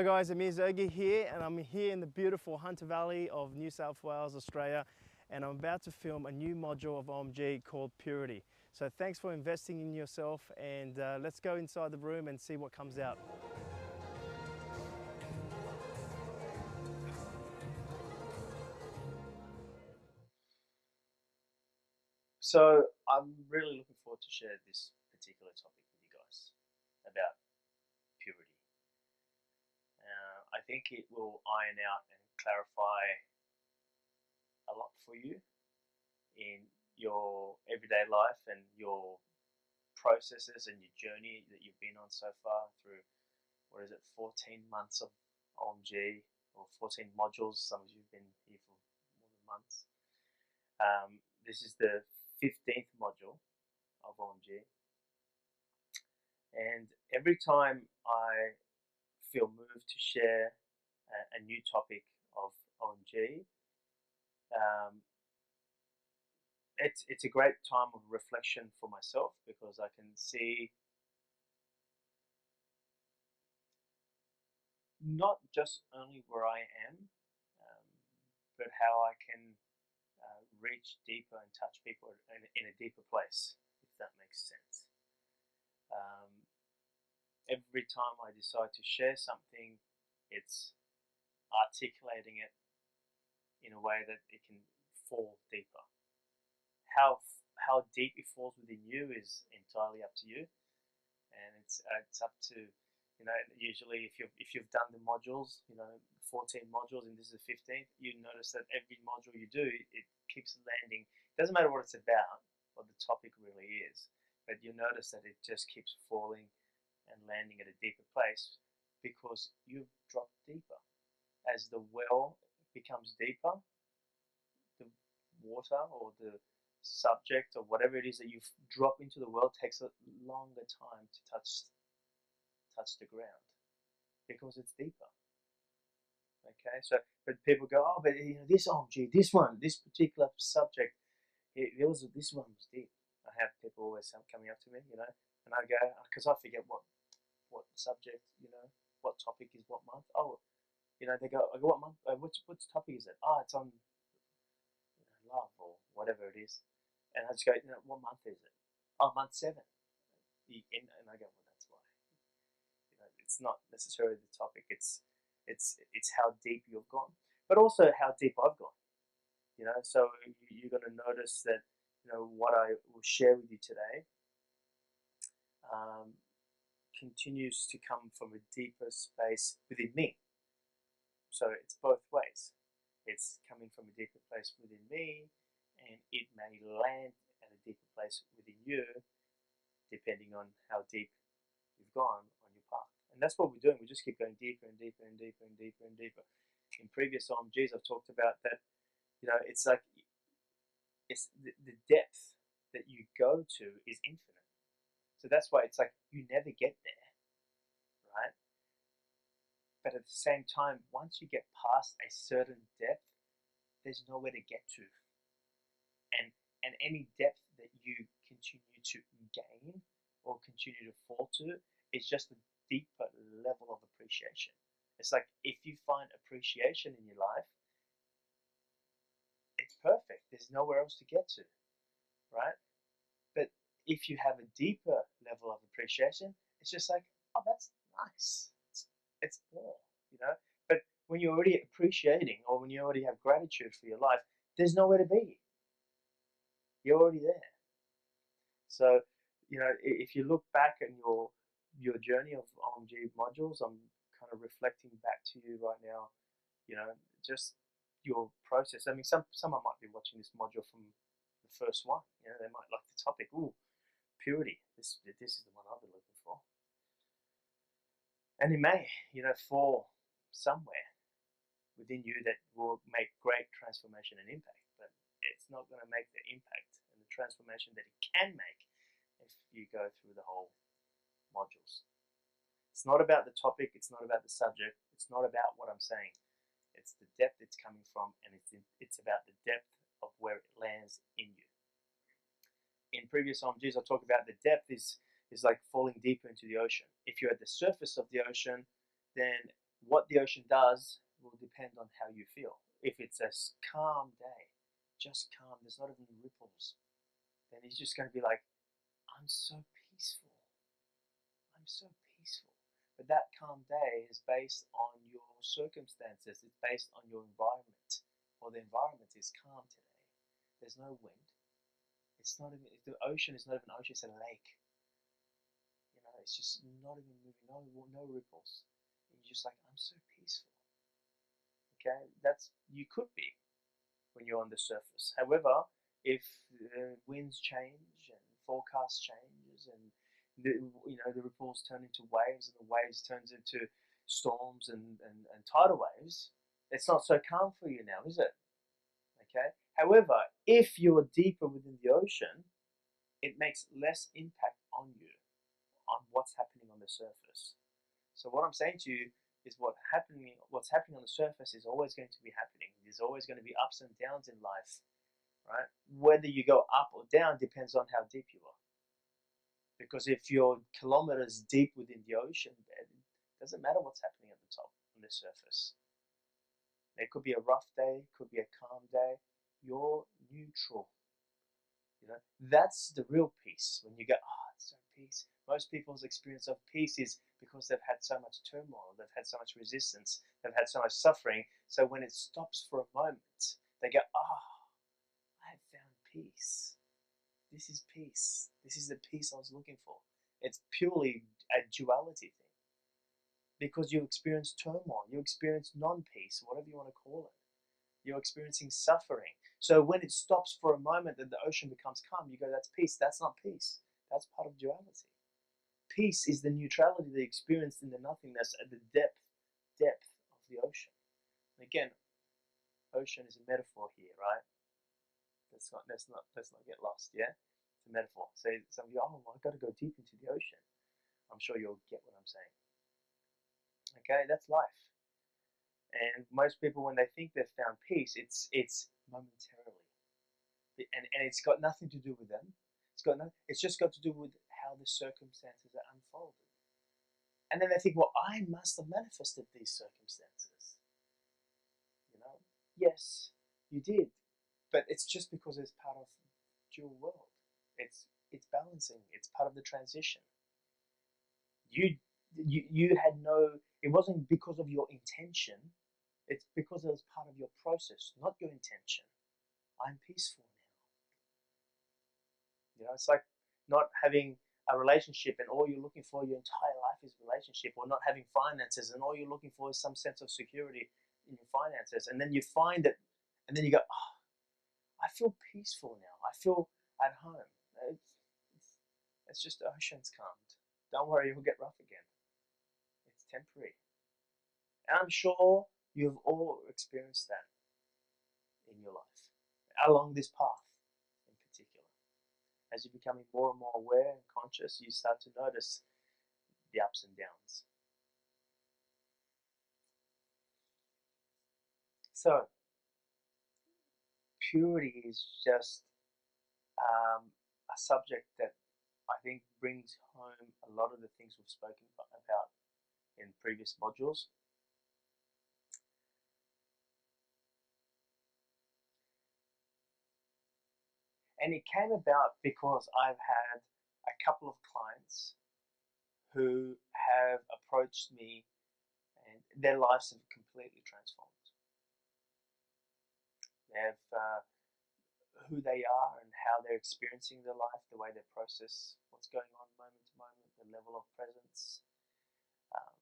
Hi guys, Amir here, and I'm here in the beautiful Hunter Valley of New South Wales, Australia, and I'm about to film a new module of OMG called Purity. So thanks for investing in yourself, and let's go inside the room and see what comes out. So I'm really looking forward to share this particular topic with you guys about purity. I think it will iron out and clarify a lot for you in your everyday life and your processes and your journey that you've been on so far through, what is it, 14 months of OMG, or 14 modules. Some of you have been here for more than months. This is the 15th module of OMG, and every time I feel moved to share a new topic of OMG, it's a great time of reflection for myself, because I can see not just only where I am, but how I can reach deeper and touch people in a deeper place, if that makes sense. Every time I decide to share something, it's articulating it in a way that it can fall deeper. How deep it falls within you is entirely up to you, and it's up to, usually if you've done the modules, 14 modules, and this is the 15th, you notice that every module you do, it keeps landing. It doesn't matter what it's about, what the topic really is, but you notice that it just keeps falling and landing at a deeper place, because you've dropped deeper. As the well becomes deeper, the water or the subject or whatever it is that you drop into the well takes a longer time to touch the ground, because it's deeper. Okay, so but people go, oh, but this OMG, this particular subject, this one was deep. I have people always coming up to me, and I go, because I forget what subject, what topic is what month. Oh, they go, I go, what month? Which topic is it? Oh, it's on love or whatever it is. And I just go, what month is it? Oh, month 7. And I go, well, that's why. It's not necessarily the topic. It's how deep you've gone, but also how deep I've gone. So you're going to notice that what I will share with you today continues to come from a deeper space within me. So it's both ways. It's coming from a deeper place within me, and it may land at a deeper place within you, depending on how deep you've gone on your path. And that's what we're doing. We just keep going deeper and deeper and deeper and deeper and deeper. In previous OMGs, I've talked about that. It's like it's the depth that you go to is infinite. So that's why it's like you never get there, right? But at the same time, once you get past a certain depth, there's nowhere to get to. And any depth that you continue to gain or continue to fall to is just a deeper level of appreciation. It's like if you find appreciation in your life, it's perfect. There's nowhere else to get to, right? But if you have a deeper level of appreciation, it's just like, oh, that's nice. It's more, But when you're already appreciating, or when you already have gratitude for your life, there's nowhere to be. You're already there. So, if you look back in your journey of OMG modules, I'm kind of reflecting back to you right now, just your process. I mean, someone might be watching this module from the first one. They might like the topic. Ooh, purity. This is the one I've been looking for. And it may, fall somewhere within you that will make great transformation and impact, but it's not going to make the impact and the transformation that it can make if you go through the whole modules. It's not about the topic, it's not about the subject, it's not about what I'm saying. It's the depth it's coming from, and it's about the depth of where it lands in you. In previous OMGs, I talked about the depth is like falling deeper into the ocean. If you're at the surface of the ocean, then what the ocean does will depend on how you feel. If it's a calm day, just calm, there's not even ripples, then it's just going to be like, I'm so peaceful. I'm so peaceful. But that calm day is based on your circumstances. It's based on your environment. Well, the environment is calm today. There's no wind. It's not even, the ocean is not even an ocean, it's a lake. You know, it's just not even moving, no ripples. And you're just like, I'm so peaceful. Okay, that's, you could be when you're on the surface. However, if winds change and forecast changes and the ripples turn into waves and the waves turns into storms and tidal waves, it's not so calm for you now, is it? Okay. However, if you're deeper within the ocean, it makes less impact on you, on what's happening on the surface. So what I'm saying to you is what's happening on the surface is always going to be happening. There's always going to be ups and downs in life, right? Whether you go up or down depends on how deep you are. Because if you're kilometers deep within the ocean bed, it doesn't matter what's happening at the top, on the surface. It could be a rough day, could be a calm day. You're neutral. You know, that's the real peace. When you go, it's so peace. Most people's experience of peace is because they've had so much turmoil, they've had so much resistance, they've had so much suffering. So when it stops for a moment, they go, I have found peace. This is peace. This is the peace I was looking for. It's purely a duality thing. Because you experience turmoil, you experience non-peace, whatever you want to call it. You're experiencing suffering. So when it stops for a moment and the ocean becomes calm, you go, that's peace. That's not peace. That's part of duality. Peace is the neutrality they experienced in the nothingness at the depth of the ocean. And again, ocean is a metaphor here, right? Let's not get lost, yeah? It's a metaphor. So some of you, I've got to go deep into the ocean. I'm sure you'll get what I'm saying. Okay, that's life. And most people, when they think they've found peace, it's momentarily, and it's got nothing to do with them. It's just got to do with how the circumstances are unfolded. And then they think, well, I must have manifested these circumstances. You know, yes, you did, but it's just because it's part of dual world. It's balancing. It's part of the transition. You had no. It wasn't because of your intention. It's because it was part of your process, not your intention. I'm peaceful now. You know, it's like not having a relationship and all you're looking for your entire life is relationship, or not having finances and all you're looking for is some sense of security in your finances. And then you find it, and then you go, I feel peaceful now. I feel at home. It's just the ocean's calmed. Don't worry, it'll get rough again. It's temporary. And I'm sure you've all experienced that in your life, along this path in particular. As you're becoming more and more aware and conscious, you start to notice the ups and downs. So, purity is just a subject that I think brings home a lot of the things we've spoken about in previous modules. And it came about because I've had a couple of clients who have approached me and their lives have completely transformed. They've who they are and how they're experiencing their life, the way they process what's going on moment to moment, the level of presence, um,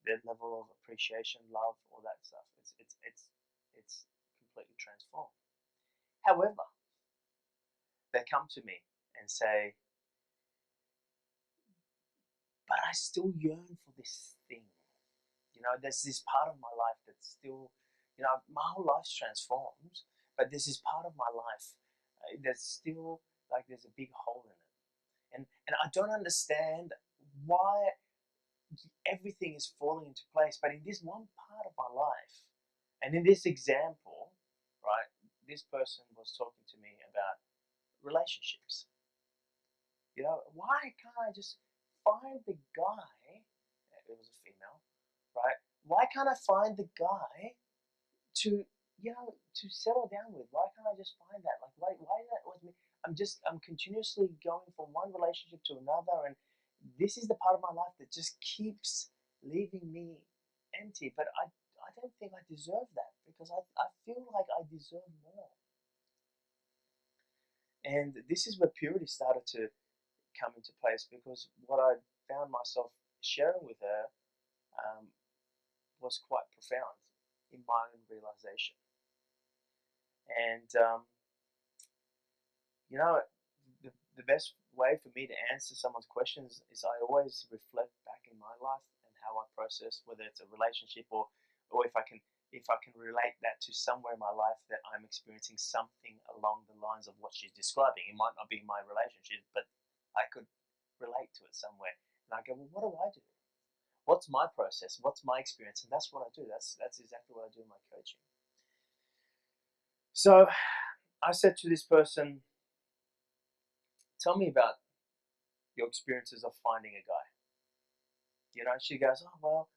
their level of appreciation, love, all that stuff. It's completely transformed. However, they come to me and say, but I still yearn for this thing. You know, there's this part of my life that's still, my whole life's transformed, but there's this part of my life that's still like there's a big hole in it. And I don't understand why everything is falling into place, but in this one part of my life, and in this example, right, this person was talking to me about relationships. Why can't I just find the guy, it was a female, right? Why can't I find the guy to, to settle down with? Why can't I just find that? Like, why is that with me? I'm continuously going from one relationship to another, and this is the part of my life that just keeps leaving me empty. But I don't think I deserve that, because I feel like I deserve more. And this is where purity started to come into place, because what I found myself sharing with her was quite profound in my own realization. And the best way for me to answer someone's questions is I always reflect back in my life and how I process, whether it's a relationship or if I can relate that to somewhere in my life that I'm experiencing something along the lines of what she's describing. It might not be my relationship, but I could relate to it somewhere. And I go, well, what do I do? What's my process? What's my experience? And that's what I do. That's exactly what I do in my coaching. So I said to this person, tell me about your experiences of finding a guy. She goes, oh, well,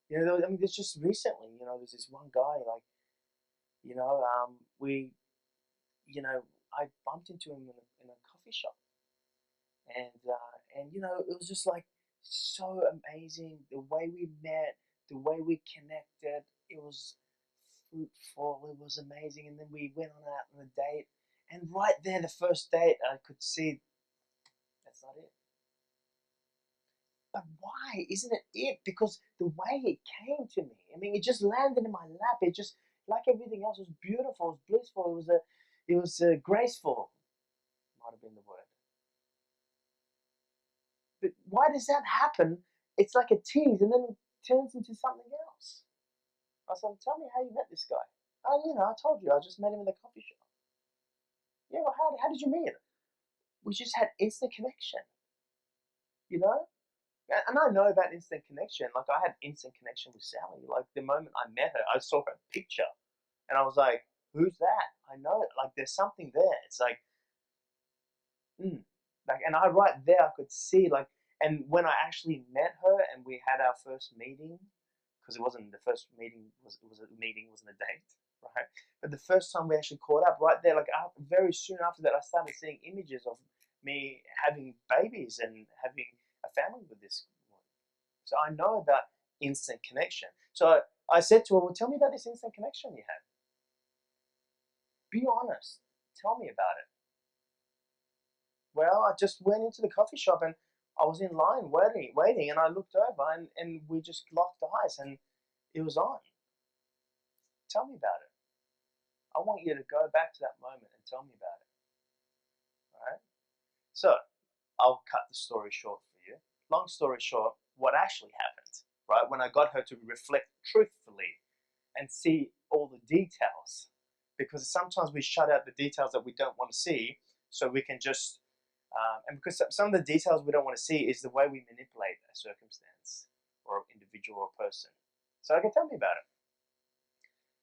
there's just recently, there's this one guy, like, we, I bumped into him in a coffee shop. And it was just like so amazing. The way we met, the way we connected, it was fruitful, it was amazing. And then we went on a date. And right there, the first date, I could see that's not it. But why isn't it? Because the way it came to me, I mean, it just landed in my lap. It just, like everything else, was beautiful, it was blissful, it was graceful. Might have been the word. But why does that happen? It's like a tease, and then it turns into something else. I said, tell me how you met this guy. Oh, I told you, I just met him in the coffee shop. Yeah, well, how did you meet him? We just had instant connection, you know? And I know about instant connection. Like, I had instant connection with Sally. Like, the moment I met her, I saw her picture. And I was like, who's that? I know it. Like, there's something there. It's like, Like, and right there, I could see, like, and when I actually met her and we had our first meeting, because it wasn't the first meeting, it was a meeting, it wasn't a date, right? But the first time we actually caught up, right there, like, very soon after that, I started seeing images of me having babies and having a family with this woman. So I know about instant connection. So I said to her, well, tell me about this instant connection you had. Be honest. Tell me about it. Well, I just went into the coffee shop and I was in line waiting, and I looked over and we just locked eyes and it was on. Tell me about it. I want you to go back to that moment and tell me about it. All right? So I'll cut the story short for you. Long story short, what actually happened, right? When I got her to reflect truthfully and see all the details, because sometimes we shut out the details that we don't want to see, so we can just and because some of the details we don't want to see is the way we manipulate a circumstance or individual or person. So I can tell me about it.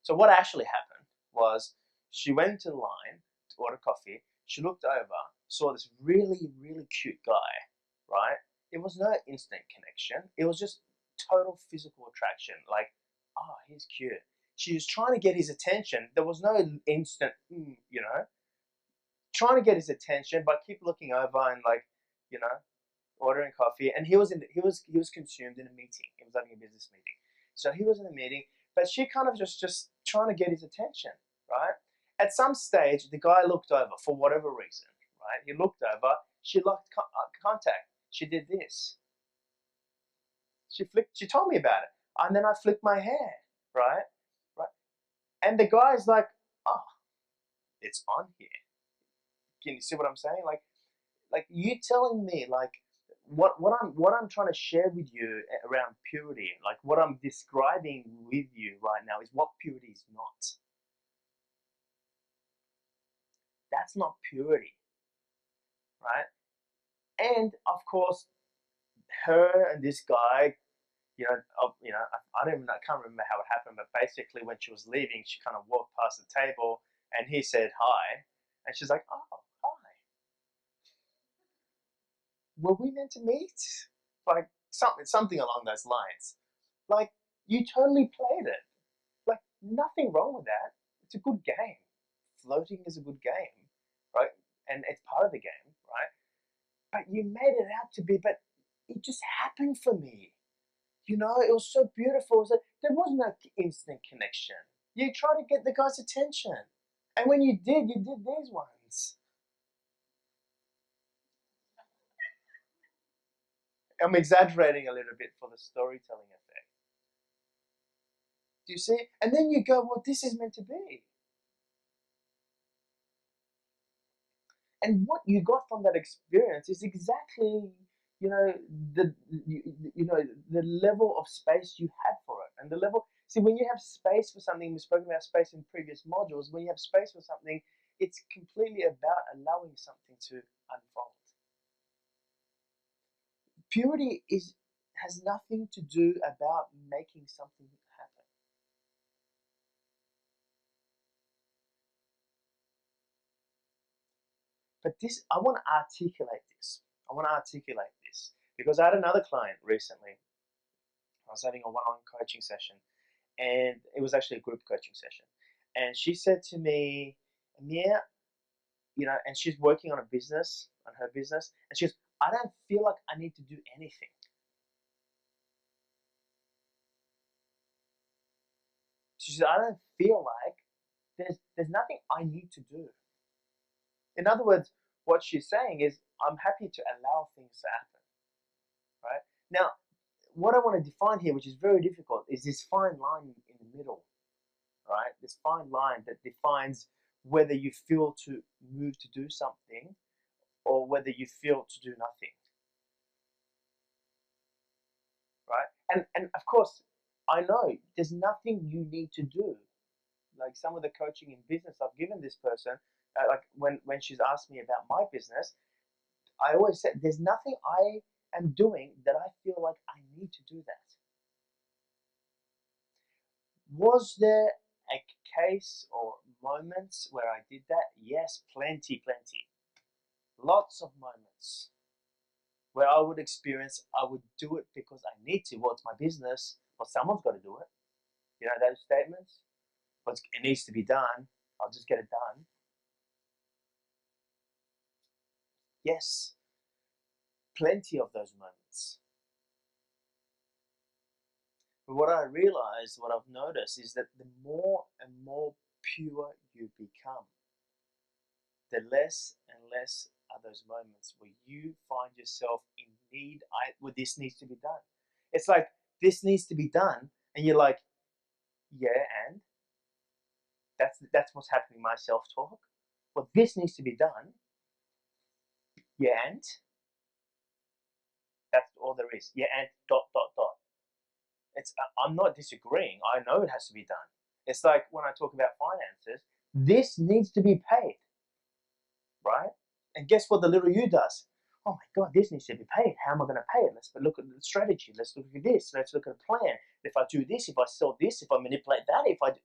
So what actually happened was she went to the line to order coffee. She looked over, saw this really, really cute guy, right? It was no instant connection. It was just total physical attraction. Like, oh, he's cute. She was trying to get his attention. There was no instant, trying to get his attention, but keep looking over and, like, ordering coffee. And he was consumed in a meeting. He was having a business meeting, so he was in a meeting. But she kind of just trying to get his attention, right? At some stage, the guy looked over for whatever reason, right? He looked over. She lost contact. She did this. She told me about it, and then I flicked my hair, right? And the guy's like, oh, it's on here. Can you see what I'm saying? Like you telling me, like, what I'm trying to share with you around purity, like what I'm describing with you right now is what purity is not. That's not purity, right? And of course, her and this guy, I can't remember how it happened, but basically when she was leaving, she kind of walked past the table and he said hi, and she's like, oh, hi. Were we meant to meet? Like something along those lines. Like, You totally played it. Like, nothing wrong with that. It's a good game. Floating is a good game, right? And it's part of the game, right? But you made it out to be, but it just happened for me. You know, it was so beautiful. So there was no instant connection. You try to get the guy's attention. And when you did these ones. I'm exaggerating a little bit for the storytelling effect. Do you see? And then you go, well, this is meant to be. And what you got from that experience is exactly, you know, the level of space you had for it, and the level. See, when you have space for something, we've spoken about space in previous modules. When you have space for something, it's completely about allowing something to unfold. Purity has nothing to do about making something happen. But this, I want to articulate this. Because I had another client recently. I was having a one-on coaching session, and it was actually a group coaching session. And she said to me, Amir, you know, and she's working on her business, and she goes, I don't feel like I need to do anything. She said, I don't feel like there's nothing I need to do. In other words, what she's saying is, I'm happy to allow things to happen, right? Now, what I want to define here, which is very difficult, is this fine line in the middle, right? This fine line that defines whether you feel to move to do something or whether you feel to do nothing, right? And of course, I know there's nothing you need to do. Like some of the coaching in business I've given this person, like when she's asked me about my business, I always said there's nothing I am doing that I feel like I need to do that. Was there a case or moments where I did that? Yes, plenty. Lots of moments where I would experience I would do it because I need to. Well, it's my business, or someone's got to do it. You know those statements? But it needs to be done. I'll just get it done. Yes, plenty of those moments. But what I realized, what I've noticed, is that the more and more pure you become, the less and less are those moments where you find yourself in need. Well, this needs to be done. It's like this needs to be done, and you're like, yeah, and that's what's happening in my self-talk. Well, this needs to be done. Yeah, and that's all there is. Yeah, and dot dot dot. I'm not disagreeing. I know it has to be done. It's like when I talk about finances, this needs to be paid, right? And guess what the little you does? Oh my God, this needs to be paid. How am I going to pay it? Let's look at the strategy. Let's look at this. Let's look at a plan. If I do this, if I sell this, if I manipulate that, if I do,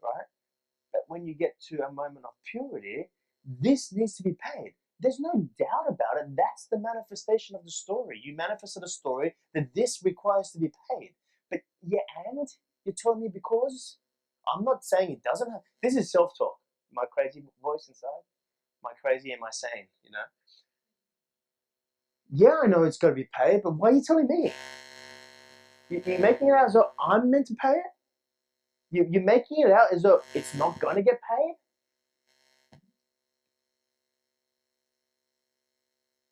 right? But when you get to a moment of purity, this needs to be paid. There's no doubt about it. That's the manifestation of the story. You manifested a story that this requires to be paid. But yeah, and you're telling me because I'm not saying it doesn't have. This is self-talk. My crazy voice inside. My crazy am I sane? You know. Yeah, I know it's got to be paid, but why are you telling me? You're making it out as though I'm meant to pay it. You're making it out as though it's not going to get paid.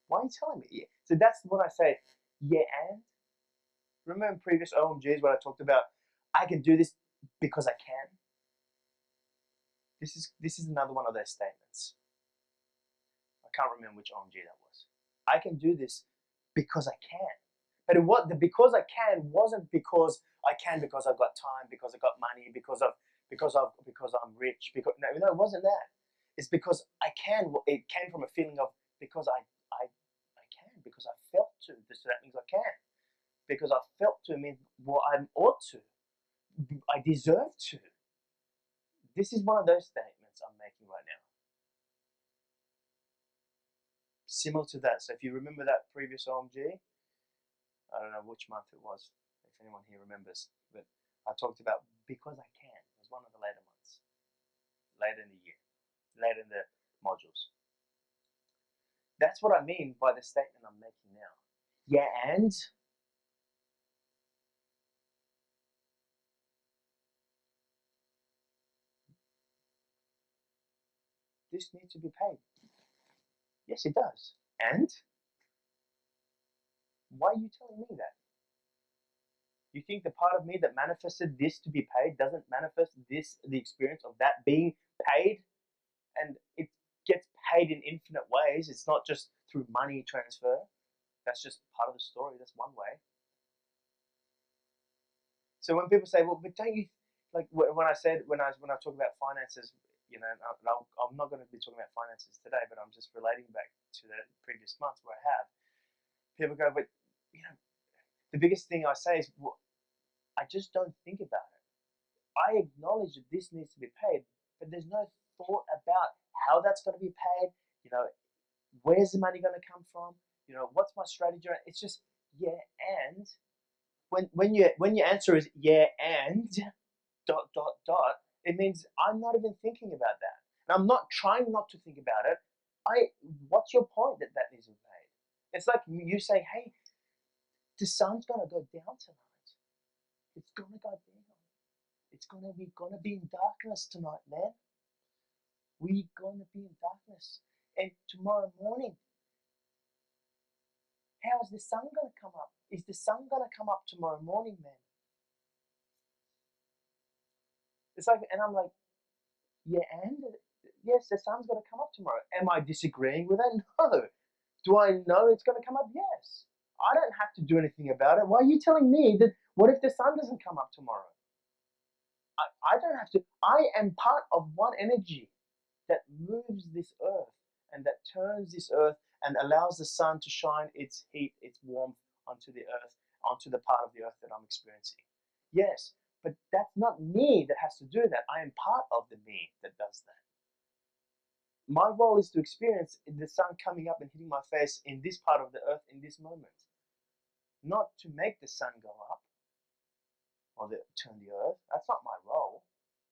Why are you telling me? Yeah. So that's what I say. Yeah, and remember in previous OMGs where I talked about I can do this because I can. This is another one of those statements. I can't remember which OMG that was. I can do this because I can. But the because I can wasn't because I can because I've got time, because I've got money, because I'm rich. No, it wasn't that. It's because I can. It came from a feeling of because I can, because I felt to. So that means I can. Because I felt to means well I ought to. I deserve to. This is one of those statements I'm making right now. Similar to that. So if you remember that previous OMG, I don't know which month it was. anyone here remembers, but I talked about because I can. It was one of the later months, later in the year, later in the modules. That's what I mean by the statement I'm making now. Yeah, and this needs to be paid. Yes, it does. And why are you telling me that? You think the part of me that manifested this to be paid doesn't manifest this, the experience of that being paid? And it gets paid in infinite ways. It's not just through money transfer. That's just part of the story. That's one way. So when people say, well, but don't you, like when I talk about finances, you know, I'm not going to be talking about finances today, but I'm just relating back to the previous months where I have. People go, but, you know, the biggest thing I say is, well, I just don't think about it. I acknowledge that this needs to be paid, but there's no thought about how that's going to be paid. You know, where's the money going to come from? You know, what's my strategy? It's just yeah, and when your answer is yeah and dot dot dot, it means I'm not even thinking about that, and I'm not trying not to think about it. What's your point that isn't paid? It's like you say, hey, the sun's gonna go down tonight. It's gonna go down. We're gonna be in darkness tonight, man. We're gonna be in darkness, and tomorrow morning, how is the sun gonna come up? Is the sun gonna come up tomorrow morning, man? It's like, and I'm like, yeah, and yes, the sun's gonna come up tomorrow. Am I disagreeing with it? No. Do I know it's gonna come up? Yes. I don't have to do anything about it. Why are you telling me that? What if the sun doesn't come up tomorrow? I don't have to. I am part of one energy that moves this earth and that turns this earth and allows the sun to shine its heat, its warmth onto the earth, onto the part of the earth that I'm experiencing. Yes, but that's not me that has to do that. I am part of the me that does that. My role is to experience the sun coming up and hitting my face in this part of the earth in this moment, not to make the sun go up or turn the earth. That's not my role.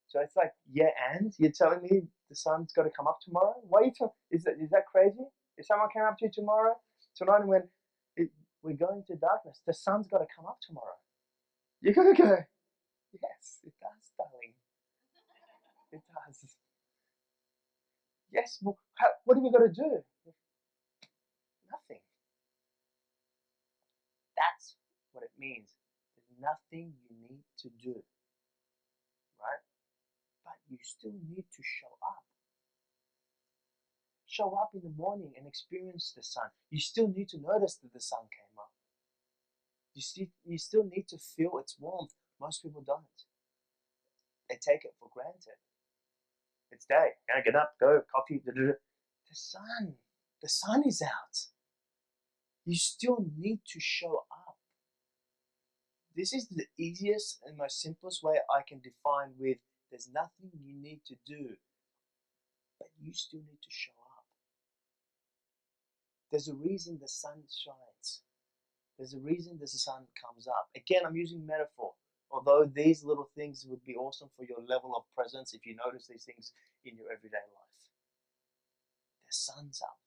So it's like, yeah, and you're telling me the sun's got to come up tomorrow? Why are you is that crazy? If someone came up to you tonight and went, we're going to darkness, the sun's got to come up tomorrow. You're going to go, yes, it does, darling. It does. Yes, well, what have we got to do? Nothing. That's what it means. There's nothing you need to do, right? But you still need to show up. Show up in the morning and experience the sun. You still need to notice that the sun came up. You still need to feel its warmth. Most people don't. They take it for granted. It's day. Get up, go, coffee. The sun is out. You still need to show up. This is the easiest and most simplest way I can define with there's nothing you need to do, but you still need to show up. There's a reason the sun shines. There's a reason the sun comes up. Again, I'm using metaphor. Although these little things would be awesome for your level of presence if you notice these things in your everyday life. The sun's up.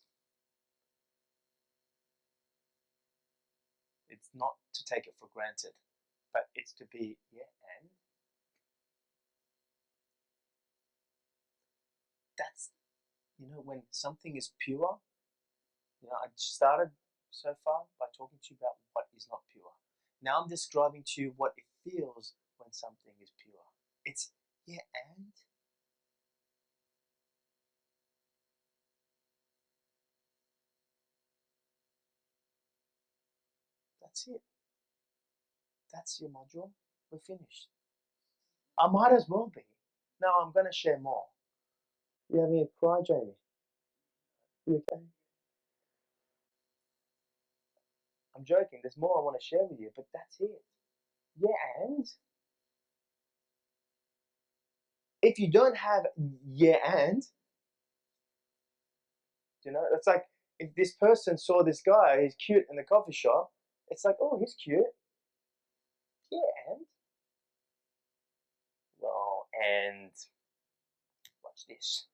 It's not to take it for granted, but it's to be, yeah, and that's, when something is pure, I started so far by talking to you about what is not pure. Now I'm describing to you what it feels when something is pure. It's, yeah, and that's it. That's your module. We're finished. I might as well be. Now I'm going to share more. You having a cry, Jamie? You okay? I'm joking. There's more I want to share with you, but that's it. Yeah, and if you don't have yeah, and it's like if this person saw this guy, he's cute in the coffee shop. It's like, oh, he's cute. Yeah, and? Well, and watch this.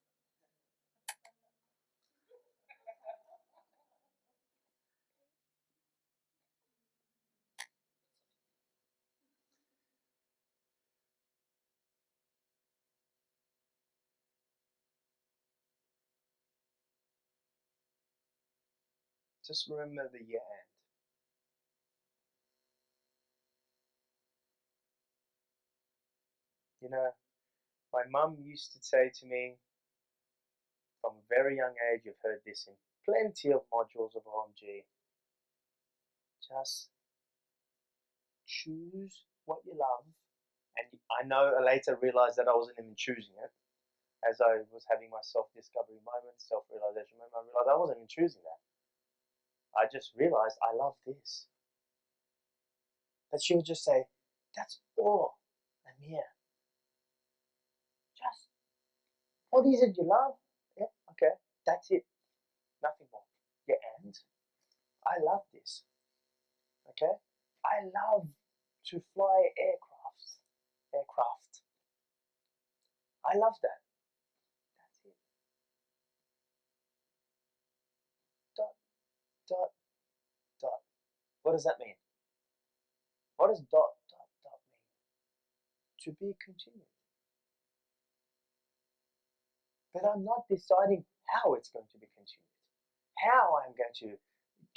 Just remember the yeah and. You know, my mum used to say to me from a very young age, you've heard this in plenty of modules of OMG, just choose what you love. And I know I later realized that I wasn't even choosing it. As I was having my self-discovery moment, self-realization moment, I realized I wasn't even choosing that. I just realized I love this. But she would just say, that's all, Amir. Just, what is it you love? Yeah, okay, that's it. Nothing more. Yeah, and I love this. Okay? I love to fly aircraft. I love that. That's it. Dot, dot, dot. What does that mean? What does dot, dot, dot mean? To be continued. But I'm not deciding how it's going to be continued. How I'm going to,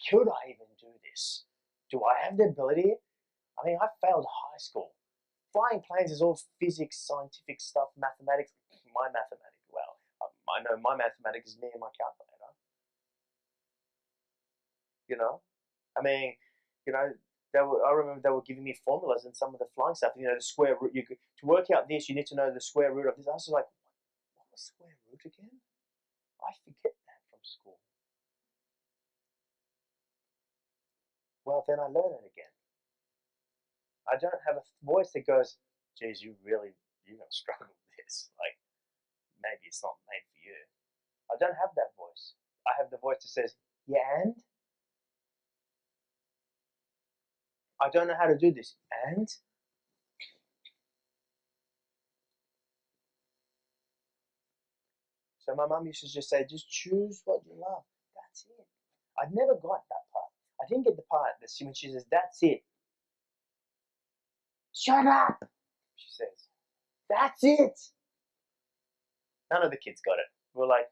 could I even do this? Do I have the ability? I mean, I failed high school. Flying planes is all physics, scientific stuff, mathematics. My mathematics, well, I know my mathematics is me and my calculator. You know, I mean, you know, I remember they were giving me formulas and some of the flying stuff. You know, the square root. To work out this, you need to know the square root of this. I was like, what was square root again? I forget that from school. Well, then I learn it again. I don't have a voice that goes, geez, you're gonna struggle with this. Like, maybe it's not made for you. I don't have that voice. I have the voice that says, yeah, and I don't know how to do this. And so my mum used to just say, just choose what you love. That's it. I never got that part. I didn't get the part that when she says, that's it. Shut up, she says. That's it. None of the kids got it. We're like,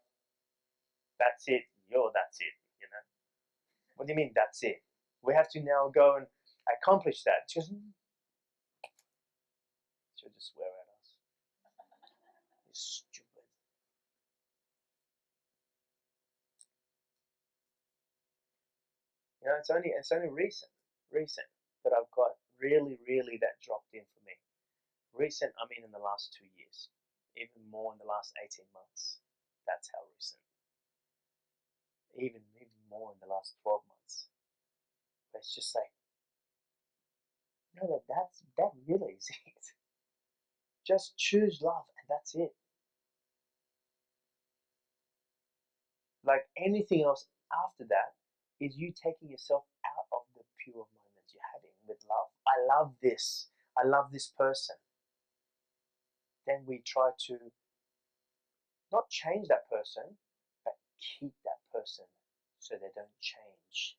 that's it. That's it. You know? What do you mean, that's it? We have to now go and accomplish that. She goes, she'll just swear at us. You're stupid. You know, it's only recent that I've got really that dropped in for me. Recent, I mean in the last 2 years, even more in the last 18 months. That's how recent. Even more in the last 12 months. But it's just like, no, that really is it. Just choose love and that's it. Like anything else after that is you taking yourself out of the pure moments you're having with love. I love this. I love this person. Then we try to not change that person, but keep that person so they don't change.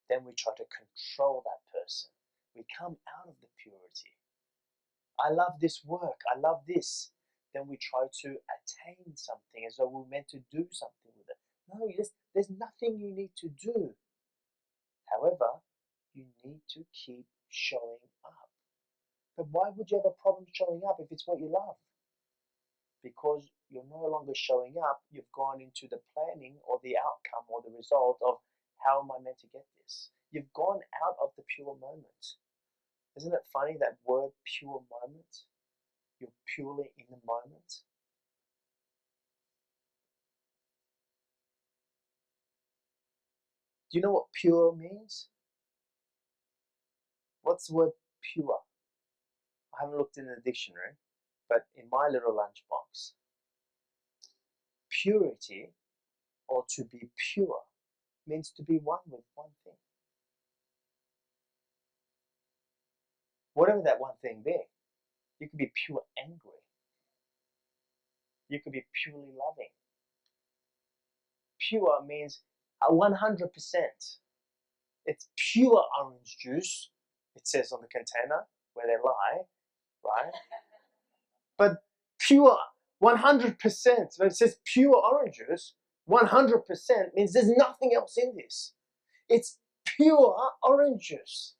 Then we try to control that person. We come out of the purity. I love this work. I love this. Then we try to attain something as though we're meant to do something with it. No, there's nothing you need to do. However, you need to keep showing up. But why would you have a problem showing up if it's what you love? Because you're no longer showing up, you've gone into the planning or the outcome or the result of how am I meant to get this? You've gone out of the pure moment. Isn't it funny that word pure moment? You're purely in the moment. Do you know what pure means? What's the word pure? I haven't looked in the dictionary, but in my little lunchbox, purity or to be pure means to be one with one thing. Whatever that one thing be. You could be pure angry. You could be purely loving. Pure means 100%. It's pure orange juice, it says on the container where they lie, right? But pure 100%, when it says pure orange juice, 100% means there's nothing else in this. It's pure orange juice.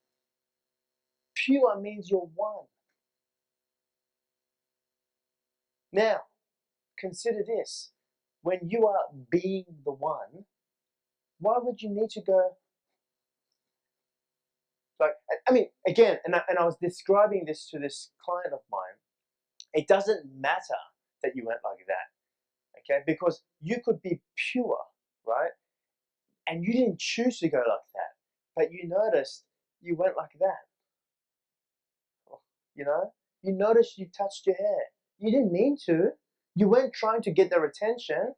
Pure means you're one. Now, consider this. When you are being the one, why would you need to go? Like, I mean, again, and I was describing this to this client of mine. It doesn't matter that you went like that, okay? Because you could be pure, right? And you didn't choose to go like that, but you noticed you went like that. You know, you noticed you touched your hair. You didn't mean to. You weren't trying to get their attention.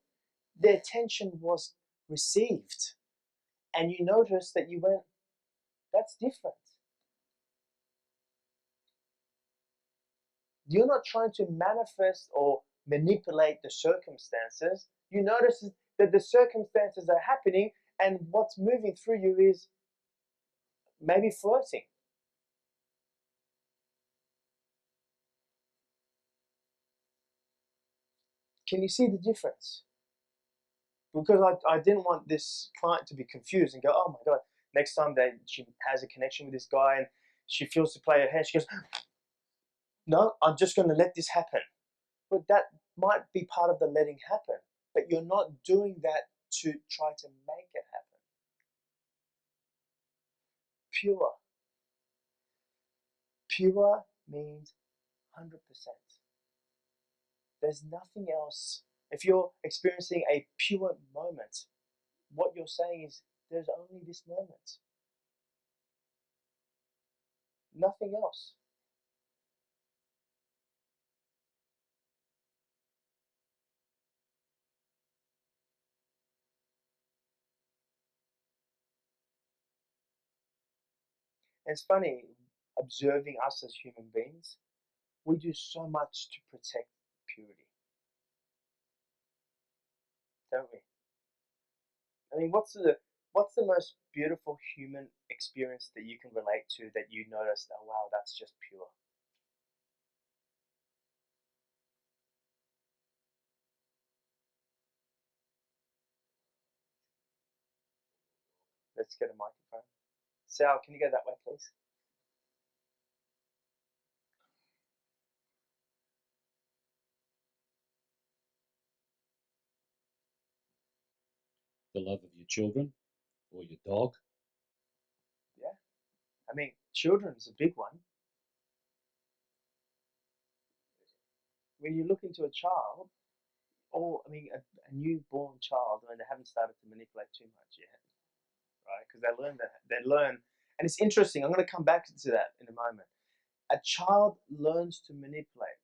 The attention was received, and you noticed that you went, that's different. You're not trying to manifest or manipulate the circumstances. You notice that the circumstances are happening, and what's moving through you is maybe floating. Can you see the difference? Because I didn't want this client to be confused and go, oh my God, next time that she has a connection with this guy and she feels to play her hair, she goes, no, I'm just going to let this happen. But that might be part of the letting happen. But you're not doing that to try to make it happen. Pure. Pure means 100%. There's nothing else. If you're experiencing a pure moment, what you're saying is there's only this moment. Nothing else. And it's funny, observing us as human beings, we do so much to protect purity, don't we? I mean, what's the most beautiful human experience that you can relate to that you noticed, oh wow, that's just pure? Let's get a microphone. Sal, can you go that way, please? The love of your children or your dog. Yeah. I mean, children is a big one. When you look into a child, or I mean, a newborn child, I mean, they haven't started to manipulate too much yet, right? Because they learn, and it's interesting. I'm going to come back to that in a moment. A child learns to manipulate,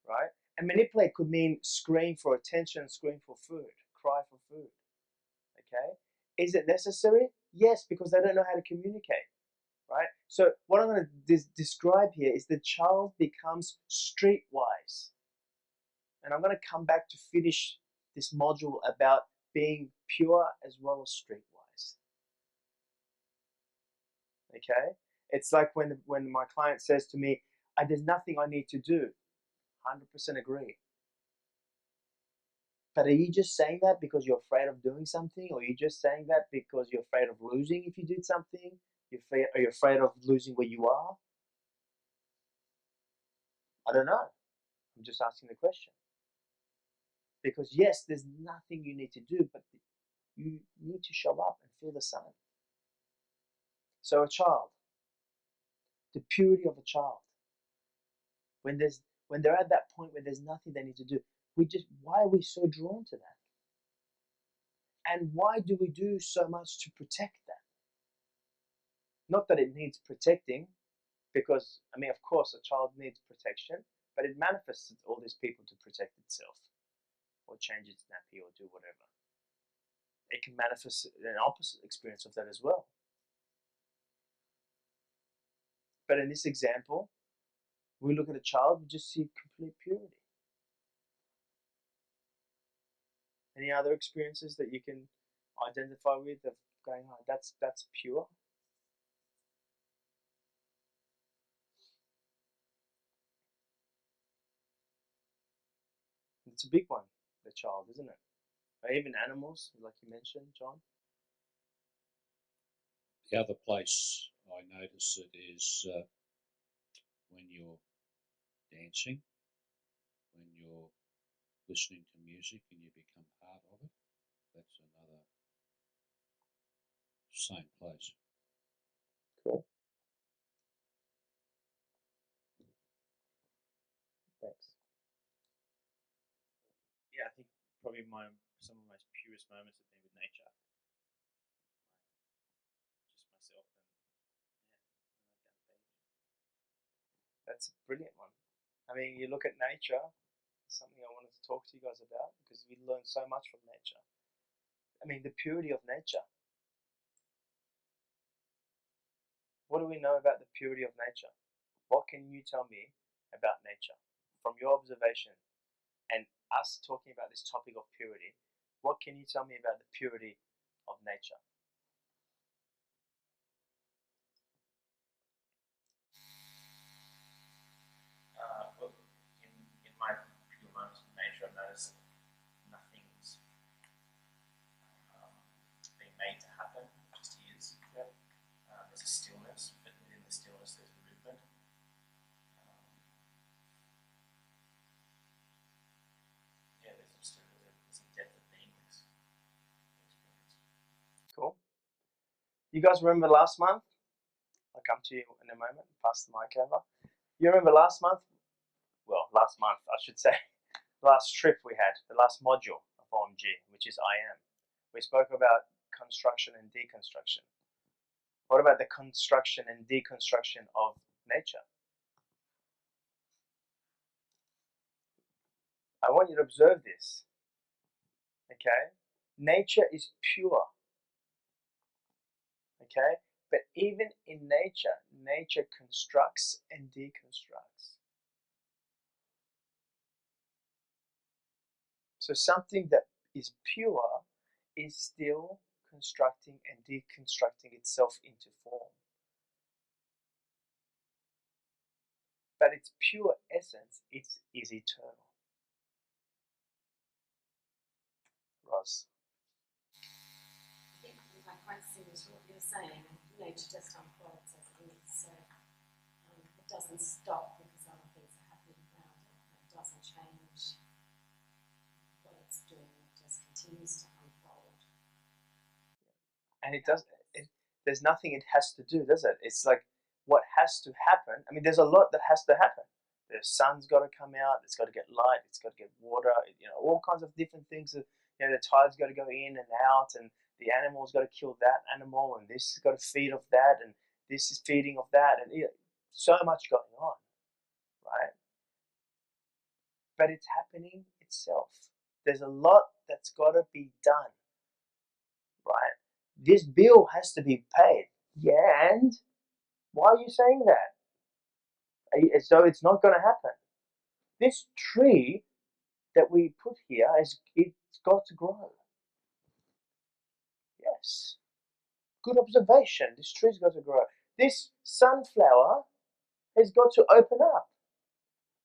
right? And manipulate could mean scream for attention, scream for food, cry for food. Okay? Is it necessary? Yes, because they don't know how to communicate, right? So what I'm going to describe here is the child becomes streetwise. And I'm going to come back to finish this module about being pure as well as streetwise. Okay? It's like when my client says to me, there's nothing I need to do. 100% agree. But are you just saying that because you're afraid of doing something? Or are you just saying that because you're afraid of losing if you did something? Are you afraid of losing where you are? I don't know. I'm just asking the question. Because yes, there's nothing you need to do, but you need to show up and feel the sun. So a child, the purity of a child, when they're at that point where there's nothing they need to do, why are we so drawn to that? And why do we do so much to protect that? Not that it needs protecting, because I mean, of course, a child needs protection, but it manifests all these people to protect itself, or change its nappy, or do whatever. It can manifest an opposite experience of that as well. But in this example, we look at a child, we just see complete purity. Any other experiences that you can identify with of going, oh, that's pure? It's a big one, the child, isn't it? Or even animals, like you mentioned, John. The other place I notice it is when you're dancing, when you're listening to music and you become part of it. That's another same place. Cool. Thanks. Yeah, I think probably some of my purest moments have been with nature. Just myself and down the beach. That's a brilliant one. I mean, you look at nature, something I wanted to talk to you guys about because we learn so much from nature. I mean, the purity of nature. What do we know about the purity of nature? What can you tell me about nature from your observation and us talking about this topic of purity? What can you tell me about the purity of nature? Well, in my pure moments of nature, I've noticed nothing's being made to happen, it just is. Yep. There's a stillness, but within the stillness there's movement. There's some depth of beingness. Cool. You guys remember last month? I'll come to you in a moment, pass the mic over. You remember last month? Well, last month, I should say. Last trip we had, the last module of OMG, which is I am. We spoke about construction and deconstruction. What about the construction and deconstruction of nature? I want you to observe this. Okay? Nature is pure. Okay? But even in nature, nature constructs and deconstructs. So something that is pure is still constructing and deconstructing itself into form. But its pure essence is eternal. Roz. I think I quite see what you're saying. Nature just unfolds as it is, so it doesn't stop because other things are happening around it. It doesn't change what it's doing. It just continues to unfold. And it does. There's nothing it has to do, does it? It's like what has to happen. I mean, there's a lot that has to happen. The sun's got to come out. It's got to get light. It's got to get water. All kinds of different things. The tide's got to go in and out, and the animal's got to kill that animal, and this has got to feed off that, and this is feeding off that, and so much going on, right? But it's happening itself. There's a lot that's got to be done, right? This bill has to be paid. Yeah, and why are you saying that? As though it's not going to happen. This tree that we put here, it's got to grow. Yes. Good observation. This tree's got to grow. This sunflower has got to open up.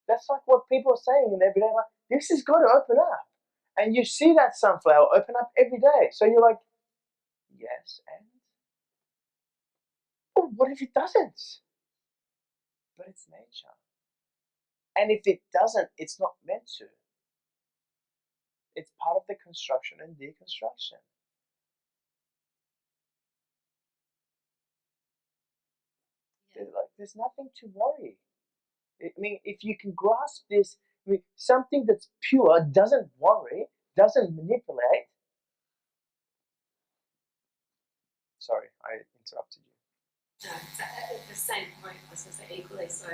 That's like what people are saying in everyday life. This has got to open up. And you see that sunflower open up every day. So you're like, yes, and? Well, what if it doesn't? But it's nature. And if it doesn't, it's not meant to. It's part of the construction and deconstruction. Yeah. There's nothing to worry. I mean, if you can grasp this, something that's pure doesn't worry, doesn't manipulate. Sorry, I interrupted you. No, at the same point, I was going to say equally so,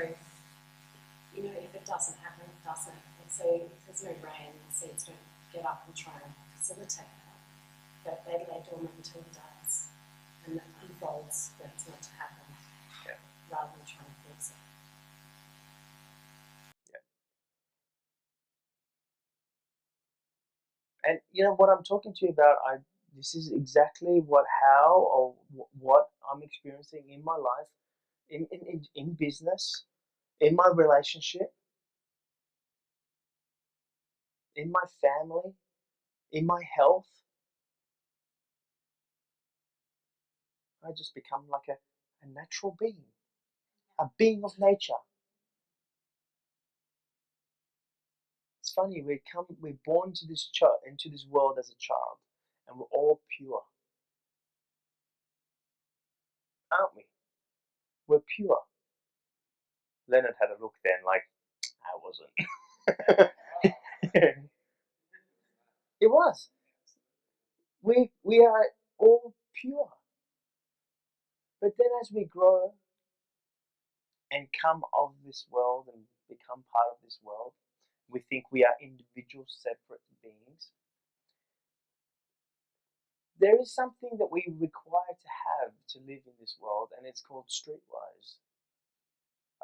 if it doesn't happen, it doesn't. And so if there's no rain, the seeds don't get up and try and facilitate that. But they lay dormant until it does. And it unfolds for it's not to happen, rather than trying to And you know what I'm talking to you about. This is exactly what I'm experiencing in my life, in business, in my relationship, in my family, in my health. I just become like a natural being, a being of nature. It's funny, we're born into this world as a child, and we're all pure, aren't we? We're pure. Leonard had a look then, like I wasn't. It was. We are all pure, but then as we grow and come of this world and become part of this world, we think we are individual, separate beings. There is something that we require to have to live in this world, and it's called streetwise.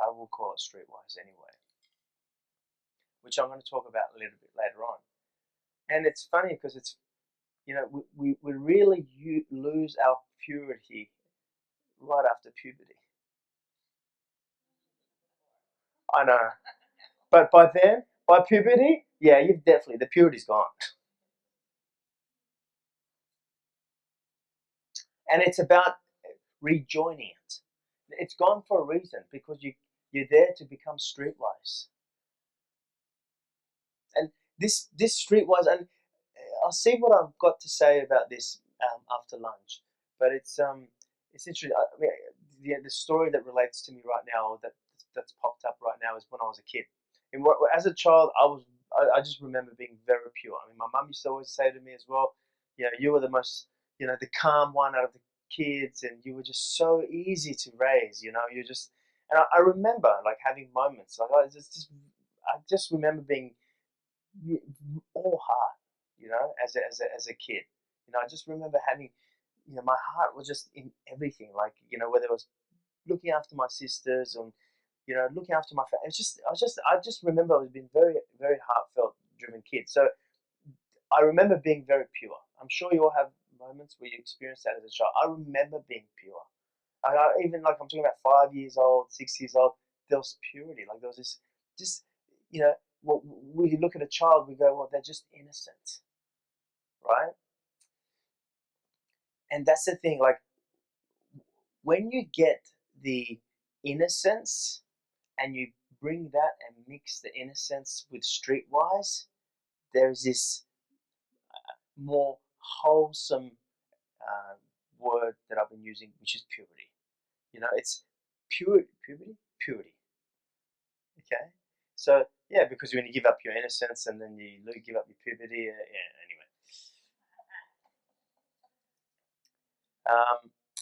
I will call it streetwise anyway, which I'm going to talk about a little bit later on. And it's funny because it's, you know, we really lose our purity right after puberty. I know. But by then, by puberty, yeah, you've definitely, the purity's gone. And it's about rejoining it. It's gone for a reason because you're there to become streetwise. And this streetwise, and I'll see what I've got to say about this after lunch. But it's interesting. I mean, the story that relates to me right now, that's popped up right now, is when I was a kid. And as a child, I just remember being very pure. I mean, my mum used to always say to me as well, you know, you were the most, you know, the calm one out of the kids, and you were just so easy to raise. You know, you just, and I remember like having moments like I just remember being all heart, you know, as a kid. You know, I just remember having, you know, my heart was just in everything. Like, you know, whether it was looking after my sisters and, you know, looking after my family. I just remember I was being very, very heartfelt, driven kid. So I remember being very pure. I'm sure you all have moments where you experience that as a child. I remember being pure. Even like I'm talking about 5 years old, 6 years old, there was purity. Like there was this, just, you know, we look at a child, we go, well, they're just innocent, right? And that's the thing, like when you get the innocence and you bring that and mix the innocence with streetwise, there's this more wholesome uh, word that I've been using, which is purity. You know, it's purity. Okay, so yeah, because when you give up your innocence and then you give up your puberty,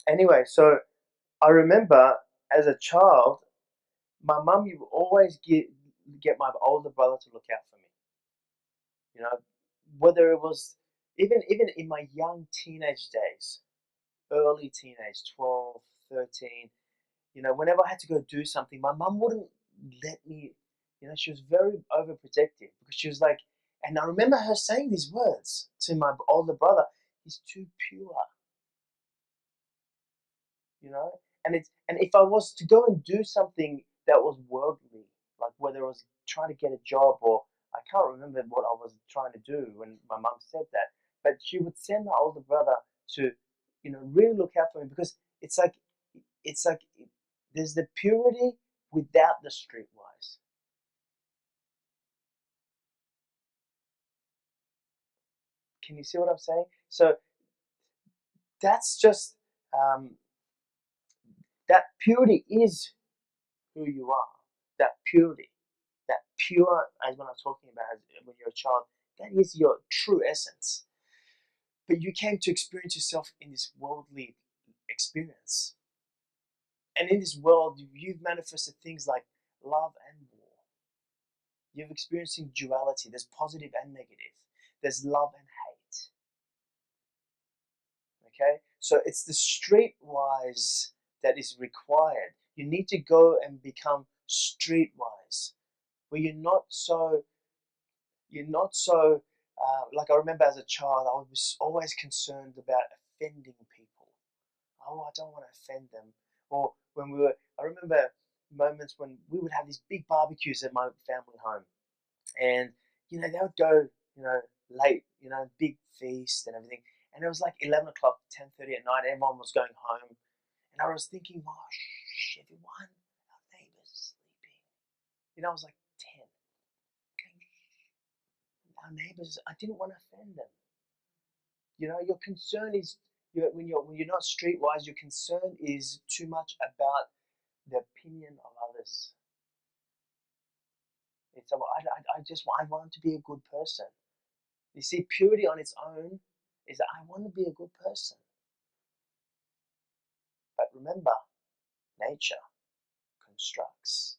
anyway, so I remember as a child, my mum would always get my older brother to look out for me. You know, whether it was even in my young teenage days, early teenage, 12, 13, you know, whenever I had to go do something, my mum wouldn't let me, you know, she was very overprotective because she was like, and I remember her saying these words to my older brother, he's too pure, you know? And if I was to go and do something that was worldly, like whether I was trying to get a job or I can't remember what I was trying to do when my mum said that, but she would send my older brother to, you know, really look out for me because it's like there's the purity without the streetwise. Can you see what I'm saying? So that's just that purity is who you are. That purity, that pure, as when I'm talking about when you're a child, that is your true essence. But you came to experience yourself in this worldly experience. And in this world, you've manifested things like love and war. You've experiencing duality. There's positive and negative. There's love and hate. Okay? So it's the streetwise that is required. You need to go and become streetwise, where you're not so like I remember as a child, I was always concerned about offending people. Oh, I don't want to offend them. Or when I remember moments when we would have these big barbecues at my family home, and they would go, late, big feast and everything, and it was like 11 o'clock, 10:30 at night. Everyone was going home, and I was thinking, oh, shh, everyone, our neighbors are sleeping. I was like 10. Okay, our neighbors. I didn't want to offend them. Your concern is when you're not streetwise. Your concern is too much about the opinion of others. It's I want to be a good person. You see, purity on its own is that I want to be a good person. But remember, nature constructs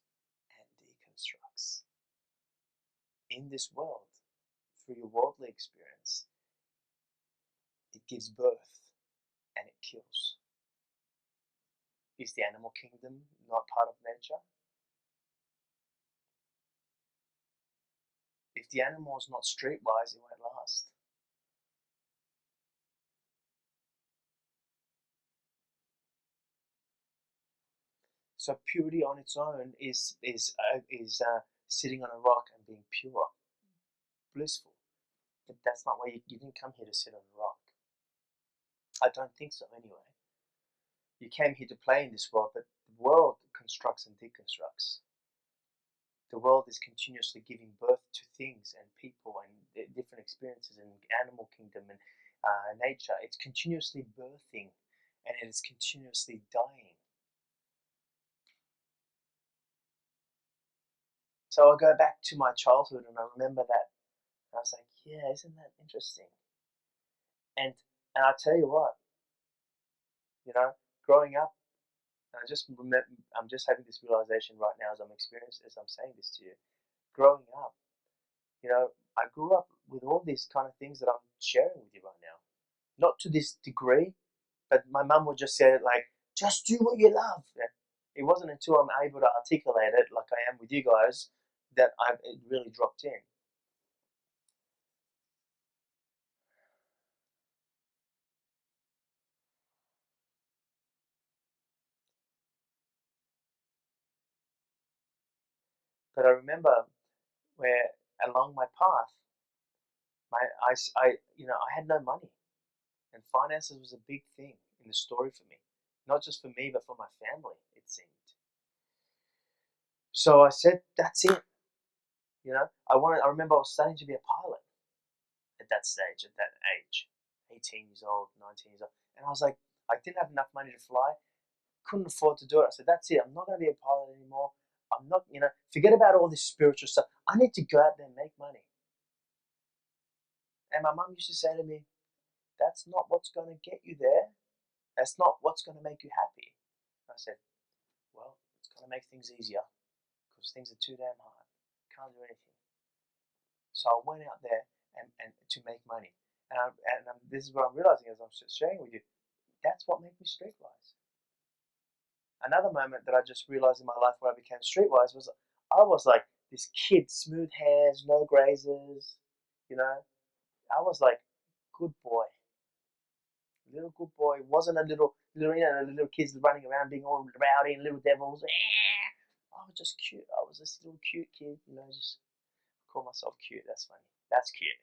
and deconstructs. In this world, through your worldly experience, it gives birth and it kills. Is the animal kingdom not part of nature? If the animal is not streetwise, it won't last. So purity on its own is sitting on a rock and being pure, blissful. But that's not why you didn't come here to sit on a rock. I don't think so anyway. You came here to play in this world, but the world constructs and deconstructs. The world is continuously giving birth to things and people and different experiences in animal kingdom and nature. It's continuously birthing and it is continuously dying. So I go back to my childhood and I remember that. And I was like, yeah, isn't that interesting? And I tell you what, growing up, and I'm just having this realization right now as I'm saying this to you. Growing up, I grew up with all these kind of things that I'm sharing with you right now. Not to this degree, but my mum would just say like, just do what you love. It wasn't until I'm able to articulate it like I am with you guys that it really dropped in. But I remember where along my path, I had no money, and finances was a big thing in the story for me, not just for me but for my family. It seemed. So I said, "That's it." I remember I was studying to be a pilot at that stage, at that age, 18 years old, 19 years old, and I was like, I didn't have enough money to fly, couldn't afford to do it. I said, "That's it. I'm not going to be a pilot anymore. I'm not, forget about all this spiritual stuff. I need to go out there and make money." And my mum used to say to me, "That's not what's going to get you there. That's not what's going to make you happy." And I said, "Well, it's going to make things easier because things are too damn hard. Can't do anything." So I went out there and to make money. This is what I'm realizing as I'm sharing with you. That's what made me streetwise. Another moment that I just realized in my life where I became streetwise was I was like this kid, smooth hairs, no grazes, I was like, good boy. Little good boy. Wasn't a little kids running around being all rowdy and little devils. I was just cute. I was this little cute kid, just call myself cute. That's funny. That's cute.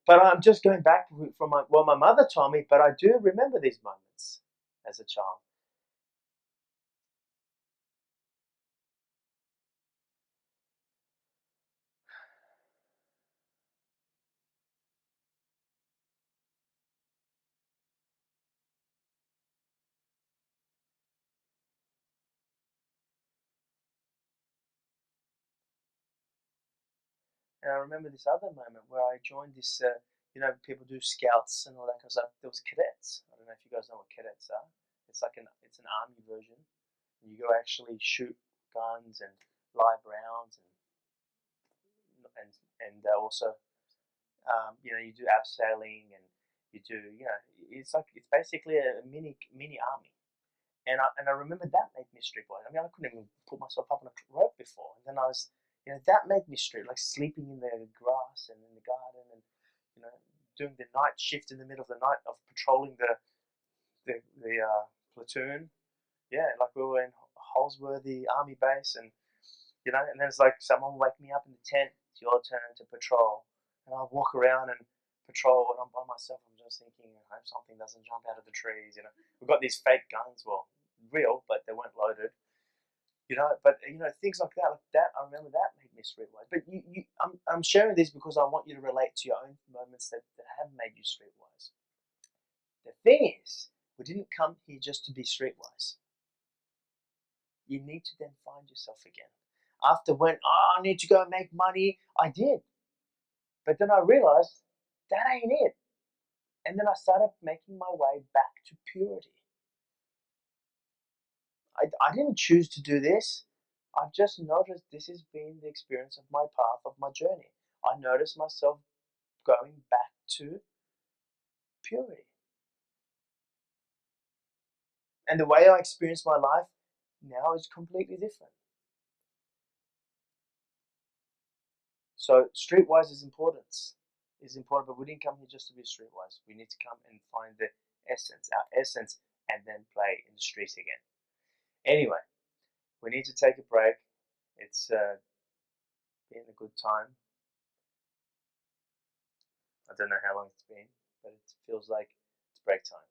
But I'm just going back from my mother told me, but I do remember these moments as a child. And I remember this other moment where I joined this, people do scouts and all that kind of stuff. There was cadets. I don't know if you guys know what cadets are. It's an army version. And you go actually shoot guns and live rounds and also, you do abseiling and you do, it's basically a mini army. And I remember that made me streetwise. I mean, I couldn't even put myself up on a rope before. And then I was, You know, that made me street, like sleeping in the grass and in the garden, and you know, doing the night shift in the middle of the night of patrolling the platoon. Yeah, like we were in Holsworthy Army Base, and you know, and then it's like someone wake me up in the tent. It's your turn to patrol, and I'll walk around and patrol, and I'm by myself. I'm just thinking, I hope something doesn't jump out of the trees. You know, we've got these fake guns, well, real, but they weren't loaded. You know, but you know, things like that. I remember that made me streetwise. But I'm sharing this because I want you to relate to your own moments that have made you streetwise. The thing is, we didn't come here just to be streetwise. You need to then find yourself again. After when I need to go and make money, I did. But then I realized that ain't it. And then I started making my way back to purity. I didn't choose to do this. I've just noticed this has been the experience of my path, of my journey. I noticed myself going back to purity. And the way I experience my life now is completely different. So streetwise is important. But we didn't come here just to be streetwise. We need to come and find the essence, our essence, and then play in the streets again. Anyway, we need to take a break. It's been a good time. I don't know how long it's been, but it feels like it's break time.